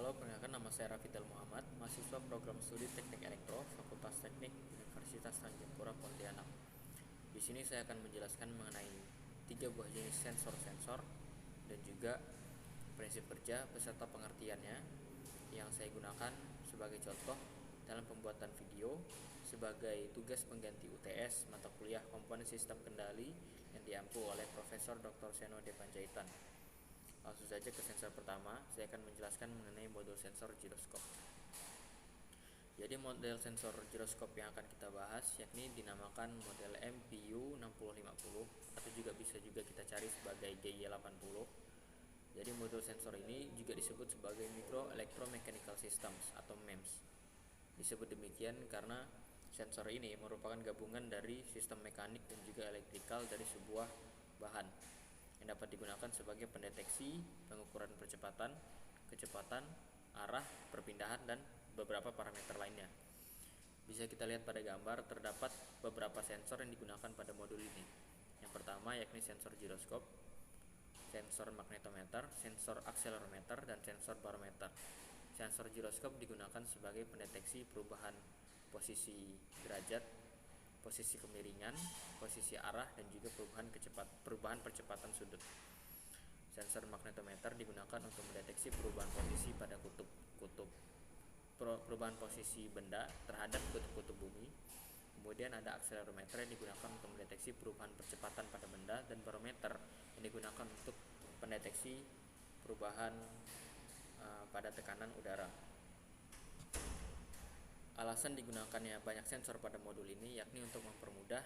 Halo, perkenalkan nama saya Rafidal Muhammad, mahasiswa program studi Teknik Elektro, Fakultas Teknik Universitas Tanjung Pura, Pontianak. Di sini saya akan menjelaskan mengenai 3 buah jenis sensor-sensor dan juga prinsip kerja beserta pengertiannya yang saya gunakan sebagai contoh dalam pembuatan video sebagai tugas pengganti UTS mata kuliah Komponen Sistem Kendali yang diampu oleh Profesor Dr. Seno D. Panjaitan. Langsung saja ke sensor pertama, saya akan menjelaskan mengenai modul sensor giroskop. Jadi model sensor giroskop yang akan kita bahas yakni dinamakan model MPU 6050 atau bisa kita cari sebagai GY80. Jadi modul sensor ini juga disebut sebagai Micro Electromechanical Systems atau MEMS. Disebut demikian karena sensor ini merupakan gabungan dari sistem mekanik dan juga elektrikal dari sebuah bahan yang dapat digunakan sebagai pendeteksi, pengukuran percepatan, kecepatan, arah, perpindahan, dan beberapa parameter lainnya. Bisa kita lihat pada gambar, terdapat beberapa sensor yang digunakan pada modul ini. Yang pertama yakni sensor giroskop, sensor magnetometer, sensor akselerometer, dan sensor barometer. Sensor giroskop digunakan sebagai pendeteksi perubahan posisi derajat, posisi kemiringan, posisi arah, dan juga perubahan percepatan sudut. Sensor magnetometer digunakan untuk mendeteksi perubahan posisi pada perubahan posisi benda terhadap kutub bumi. Kemudian ada akselerometer yang digunakan untuk mendeteksi perubahan percepatan pada benda, dan barometer yang digunakan untuk pendeteksi perubahan pada tekanan udara. Alasan digunakannya banyak sensor pada modul ini yakni untuk mempermudah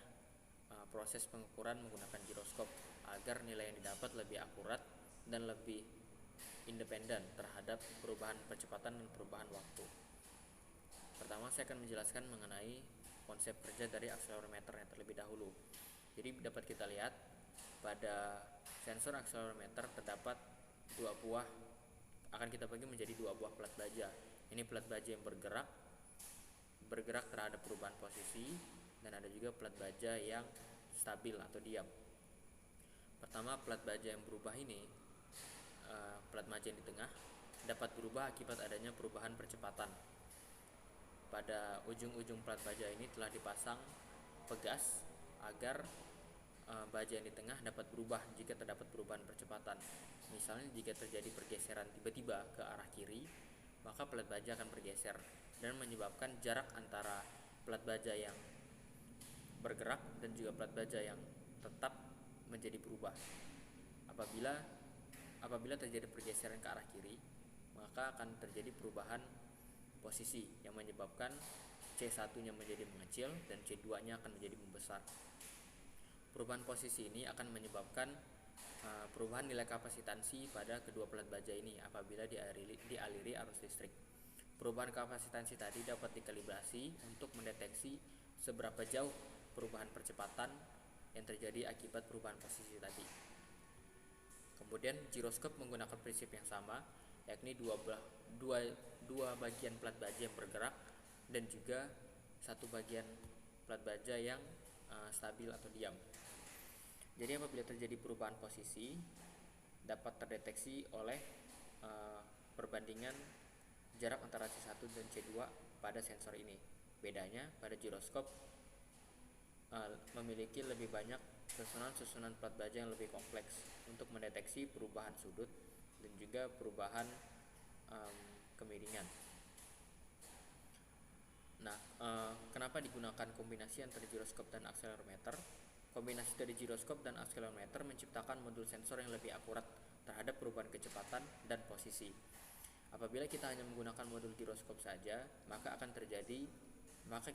proses pengukuran menggunakan giroskop agar nilai yang didapat lebih akurat dan lebih independen terhadap perubahan percepatan dan perubahan waktu. Pertama, saya akan menjelaskan mengenai konsep kerja dari akselerometernya terlebih dahulu. Jadi dapat kita lihat pada sensor akselerometer terdapat akan kita bagi menjadi 2 buah plat baja. Ini plat baja yang bergerak terhadap perubahan posisi, dan ada juga plat baja yang stabil atau diam. Pertama, plat baja yang berubah ini, plat baja yang di tengah dapat berubah akibat adanya perubahan percepatan. Pada ujung-ujung plat baja ini telah dipasang pegas agar baja yang di tengah dapat berubah jika terdapat perubahan percepatan. Misalnya jika terjadi pergeseran tiba-tiba ke arah kiri, maka plat baja akan bergeser dan menyebabkan jarak antara plat baja yang bergerak dan juga plat baja yang tetap menjadi berubah. Apabila terjadi pergeseran ke arah kiri, maka akan terjadi perubahan posisi yang menyebabkan C1-nya menjadi mengecil dan C2-nya akan menjadi membesar. Perubahan posisi ini akan menyebabkan perubahan nilai kapasitansi pada kedua plat baja ini apabila dialiri arus listrik. Perubahan kapasitansi tadi dapat dikalibrasi untuk mendeteksi seberapa jauh perubahan percepatan yang terjadi akibat perubahan posisi tadi. Kemudian giroskop menggunakan prinsip yang sama, yakni dua bagian plat baja yang bergerak dan juga 1 bagian plat baja yang stabil atau diam. Jadi apabila terjadi perubahan posisi dapat terdeteksi oleh perbandingan jarak antara C1 dan C2 pada sensor ini. Bedanya pada giroskop memiliki lebih banyak susunan plat baja yang lebih kompleks untuk mendeteksi perubahan sudut dan juga perubahan kemiringan. Nah, kenapa digunakan kombinasi antara giroskop dan akselerometer? Kombinasi dari giroskop dan akselerometer menciptakan modul sensor yang lebih akurat terhadap perubahan kecepatan dan posisi. Apabila kita hanya menggunakan modul giroskop saja, maka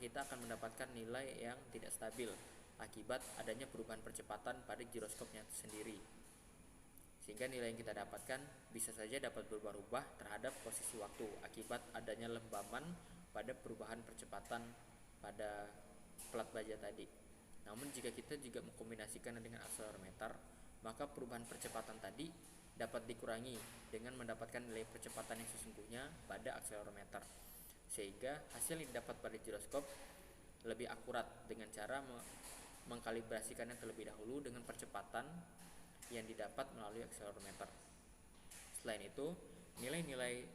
kita akan mendapatkan nilai yang tidak stabil akibat adanya perubahan percepatan pada giroskopnya sendiri. Sehingga nilai yang kita dapatkan bisa saja dapat berubah-ubah terhadap posisi waktu akibat adanya lembaman pada perubahan percepatan pada plat baja tadi. Namun jika kita juga mengkombinasikan dengan akselerometer, maka perubahan percepatan tadi dapat dikurangi dengan mendapatkan nilai percepatan yang sesungguhnya pada akselerometer, sehingga hasil yang didapat pada giroskop lebih akurat dengan cara mengkalibrasikannya terlebih dahulu dengan percepatan yang didapat melalui akselerometer. Selain itu, nilai-nilai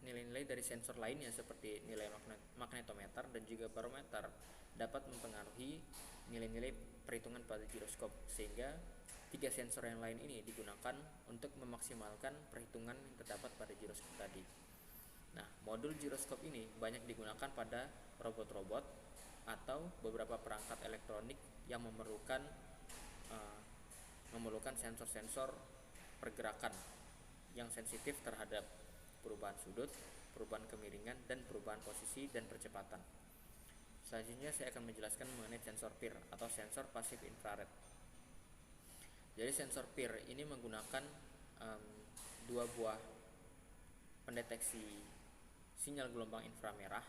nilai-nilai dari sensor lainnya seperti nilai magnetometer dan juga barometer dapat mempengaruhi nilai-nilai perhitungan pada giroskop, sehingga tiga sensor yang lain ini digunakan untuk memaksimalkan perhitungan yang terdapat pada giroskop tadi. Nah, modul giroskop ini banyak digunakan pada robot-robot atau beberapa perangkat elektronik yang memerlukan sensor-sensor pergerakan yang sensitif terhadap perubahan sudut, perubahan kemiringan, dan perubahan posisi dan percepatan. Selanjutnya saya akan menjelaskan mengenai sensor PIR atau sensor pasif infrared. Jadi sensor PIR ini menggunakan dua buah pendeteksi sinyal gelombang inframerah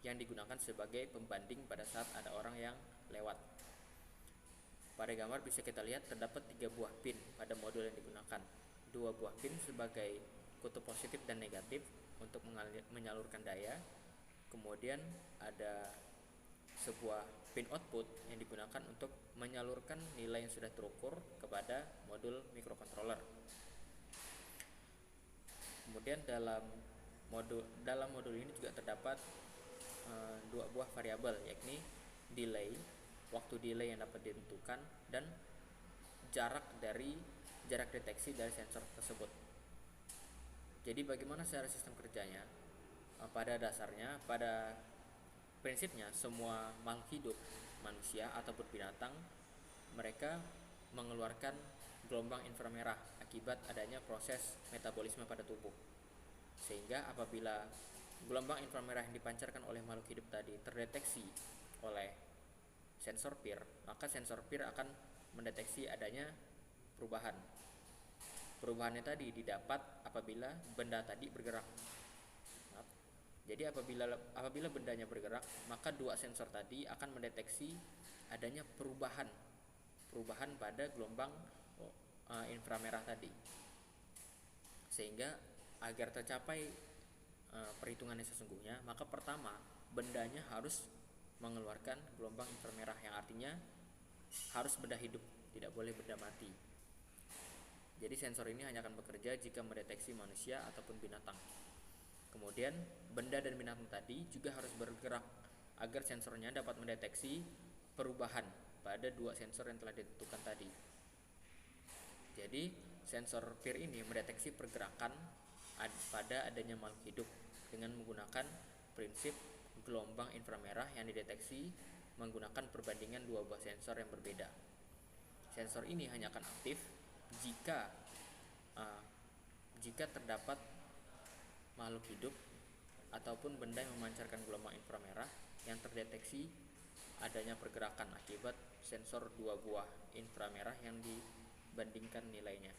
yang digunakan sebagai pembanding pada saat ada orang yang lewat. Pada gambar bisa kita lihat terdapat 3 buah pin pada modul yang digunakan. 2 buah pin sebagai kutub positif dan negatif untuk menyalurkan daya. Kemudian ada sebuah pin output yang digunakan untuk menyalurkan nilai yang sudah terukur kepada modul microcontroller. Kemudian dalam modul ini juga terdapat 2 buah variabel, yakni delay, waktu delay yang dapat ditentukan, dan jarak deteksi dari sensor tersebut. Jadi bagaimana secara sistem kerjanya? Pada dasarnya, pada prinsipnya semua makhluk hidup, manusia ataupun binatang, mereka mengeluarkan gelombang inframerah akibat adanya proses metabolisme pada tubuh. Sehingga apabila gelombang inframerah yang dipancarkan oleh makhluk hidup tadi terdeteksi oleh sensor PIR, maka sensor PIR akan mendeteksi adanya perubahan. Perubahannya tadi didapat apabila benda tadi bergerak. Jadi apabila bendanya bergerak, maka 2 sensor tadi akan mendeteksi adanya perubahan pada gelombang inframerah tadi. Sehingga agar tercapai perhitungannya sesungguhnya, maka pertama bendanya harus mengeluarkan gelombang inframerah, yang artinya harus benda hidup, tidak boleh benda mati. Jadi sensor ini hanya akan bekerja jika mendeteksi manusia ataupun binatang. Kemudian benda dan binatang tadi juga harus bergerak agar sensornya dapat mendeteksi perubahan pada 2 sensor yang telah ditentukan tadi. Jadi sensor PIR ini mendeteksi pergerakan pada adanya makhluk hidup dengan menggunakan prinsip gelombang inframerah yang dideteksi menggunakan perbandingan 2 buah sensor yang berbeda. Sensor ini hanya akan aktif jika terdapat makhluk hidup ataupun benda yang memancarkan gelombang inframerah yang terdeteksi adanya pergerakan akibat sensor 2 buah inframerah yang dibandingkan nilainya.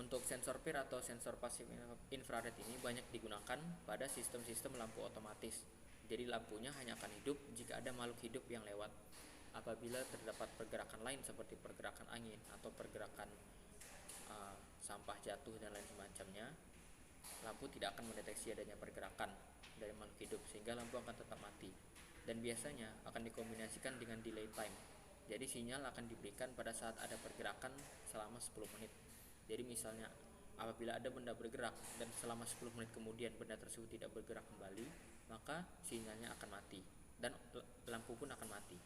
Untuk sensor PIR atau sensor pasif infrared ini banyak digunakan pada sistem-sistem lampu otomatis. Jadi lampunya hanya akan hidup jika ada makhluk hidup yang lewat. Apabila terdapat pergerakan lain seperti pergerakan angin atau pergerakan sampah jatuh dan lain semacamnya, lampu tidak akan mendeteksi adanya pergerakan dari makhluk hidup, sehingga lampu akan tetap mati. Dan biasanya akan dikombinasikan dengan delay time. Jadi sinyal akan diberikan pada saat ada pergerakan selama 10 menit. Jadi misalnya apabila ada benda bergerak dan selama 10 menit kemudian benda tersebut tidak bergerak kembali, maka sinyalnya akan mati dan lampu pun akan mati.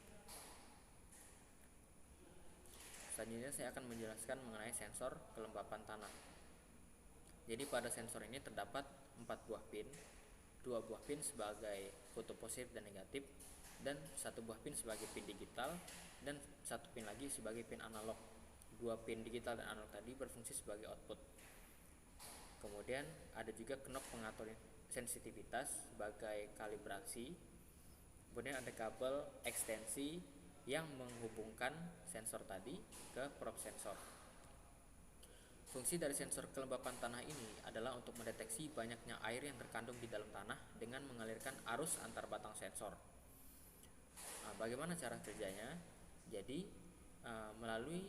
Selanjutnya saya akan menjelaskan mengenai sensor kelembapan tanah. Jadi pada sensor ini terdapat 4 buah pin, 2 buah pin sebagai kutub positif dan negatif, dan 1 buah pin sebagai pin digital, dan 1 pin lagi sebagai pin analog. 2 pin digital dan analog tadi berfungsi sebagai output. Kemudian ada juga knob pengatur sensitivitas sebagai kalibrasi. Kemudian ada kabel ekstensi yang menghubungkan sensor tadi ke probe sensor. Fungsi dari sensor kelembapan tanah ini adalah untuk mendeteksi banyaknya air yang terkandung di dalam tanah dengan mengalirkan arus antar batang sensor. Bagaimana cara kerjanya? Jadi melalui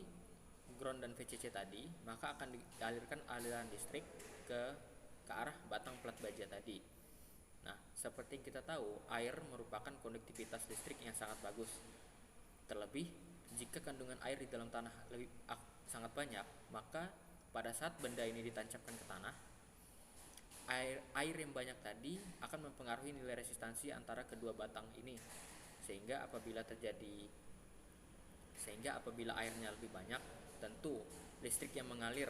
ground dan VCC tadi, maka akan dialirkan aliran listrik ke arah batang plat baja tadi. Nah, seperti kita tahu, air merupakan konduktivitas listrik yang sangat bagus. Terlebih, jika kandungan air di dalam tanah sangat banyak, maka pada saat benda ini ditancapkan ke tanah, air yang banyak tadi akan mempengaruhi nilai resistansi antara kedua batang ini, sehingga apabila airnya lebih banyak, tentu listrik yang mengalir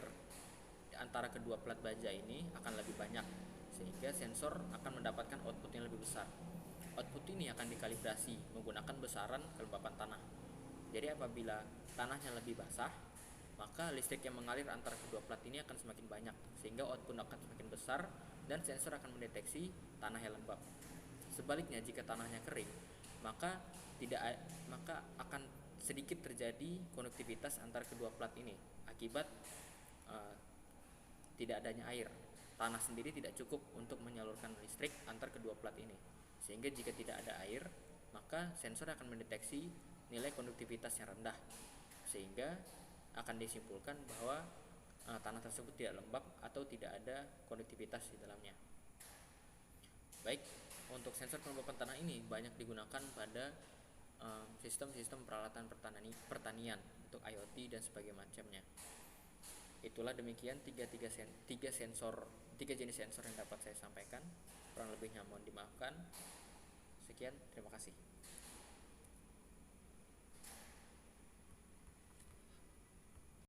antara kedua plat baja ini akan lebih banyak, sehingga sensor akan mendapatkan output yang lebih besar. Output ini akan dikalibrasi menggunakan besaran kelembapan tanah. Jadi apabila tanahnya lebih basah, maka listrik yang mengalir antara kedua plat ini akan semakin banyak, sehingga output akan semakin besar dan sensor akan mendeteksi tanah yang lembab. Sebaliknya, jika tanahnya kering, maka akan sedikit terjadi konektivitas antara kedua plat ini akibat tidak adanya air. Tanah sendiri tidak cukup untuk menyalurkan listrik antar kedua plat ini, sehingga jika tidak ada air, maka sensor akan mendeteksi nilai konduktivitas yang rendah, sehingga akan disimpulkan bahwa tanah tersebut tidak lembab atau tidak ada konduktivitas di dalamnya. Baik, untuk sensor kelembapan tanah ini banyak digunakan pada sistem-sistem peralatan pertanian untuk IoT dan sebagainya macamnya. Itulah demikian tiga jenis sensor yang dapat saya sampaikan. Kurang lebihnya mohon dimaafkan. Sekian, terima kasih.